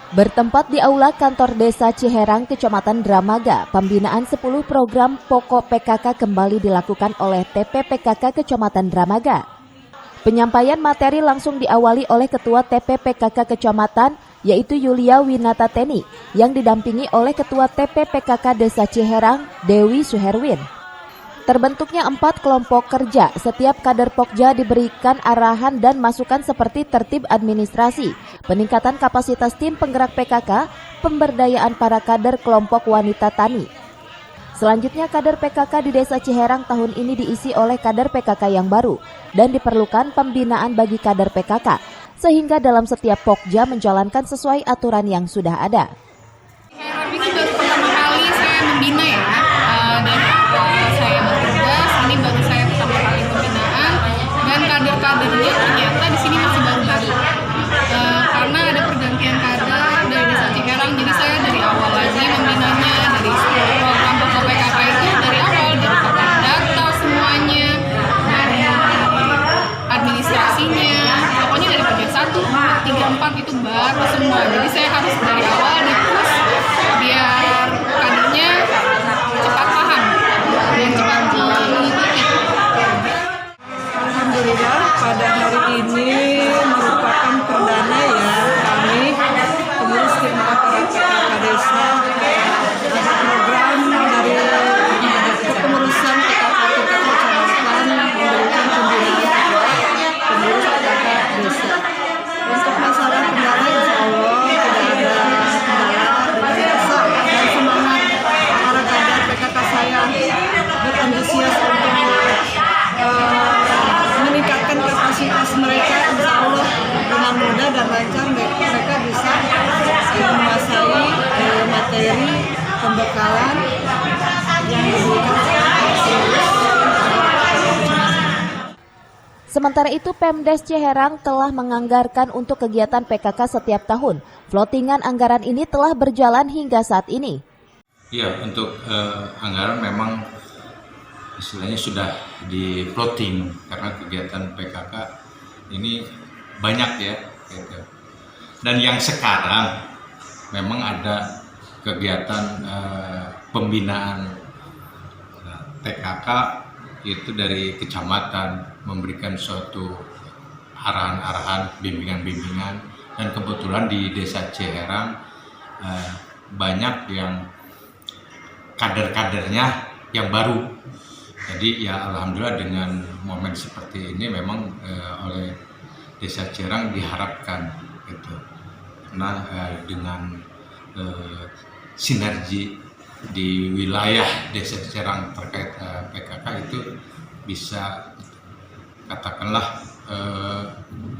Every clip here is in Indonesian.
Bertempat di Aula Kantor Desa Ciherang, Kecamatan Dramaga, pembinaan 10 program pokok PKK kembali dilakukan oleh TPPKK Kecamatan Dramaga. Penyampaian materi langsung diawali oleh Ketua TPPKK Kecamatan, yaitu Yulia Winatateni, yang didampingi oleh Ketua TPPKK Desa Ciherang, Dewi Suherwin. Terbentuknya 4 kelompok kerja, setiap kader Pokja diberikan arahan dan masukan seperti tertib administrasi, peningkatan kapasitas tim penggerak PKK, pemberdayaan para kader kelompok wanita tani. Selanjutnya kader PKK di Desa Ciherang tahun ini diisi oleh kader PKK yang baru dan diperlukan pembinaan bagi kader PKK, sehingga dalam setiap Pokja menjalankan sesuai aturan yang sudah ada. Ini baru pertama kali saya membina ya, dan saya bertugas, ini baru saya pertama kali pembinaan, dan kader-kadernya ternyata di sini masih baru-baru, karena ada pergantian kader dari Desa Ciherang, jadi saya dari awal lagi membinanya, dari 10 program pokok PKK itu dari awal, dari kotak data semuanya, dari administrasinya, pokoknya dari bagian 1, 3, 4 itu baru semua, jadi saya harus dari awal di-push biar kadernya cepat paham dan cepat mengikuti. Alhamdulillah pada hari ini merupakan perdana ya kami pengurus tim para PKK desa program dari kepengurusan PKK tingkat kecamatan memberikan pembinaan pengurus PKK desa. Untuk masalah kendala insya Allah tidak ada kendala dengan rasa dan semangat para kader PKK saya berantusias untuk meningkatkan kapasitas mereka, insya Allah dengan mudah dan lancar mereka bisa menguasai materi pembekalan yang diberikan. Sementara itu, Pemdes Ciherang telah menganggarkan untuk kegiatan PKK setiap tahun. Floatingan anggaran ini telah berjalan hingga saat ini. Iya, untuk anggaran memang istilahnya sudah di floating karena kegiatan PKK ini banyak ya. Gitu. Dan yang sekarang memang ada kegiatan pembinaan PKK itu dari kecamatan memberikan suatu arahan-arahan, bimbingan-bimbingan, dan kebetulan di Desa Ciherang banyak yang kader-kadernya yang baru. Jadi ya alhamdulillah dengan momen seperti ini memang oleh Desa Ciherang diharapkan gitu. Karena dengan sinergi di wilayah Desa Ciherang terkait PKK itu bisa katakanlah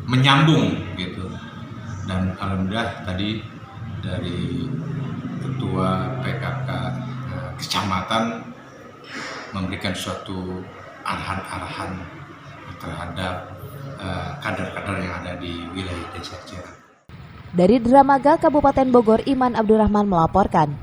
menyambung gitu. Dan alhamdulillah tadi dari Ketua PKK Kecamatan memberikan suatu arahan-arahan terhadap kader-kader yang ada di wilayah Desa Ciherang. Dari Dramaga, Kabupaten Bogor, Iman Abdurrahman melaporkan.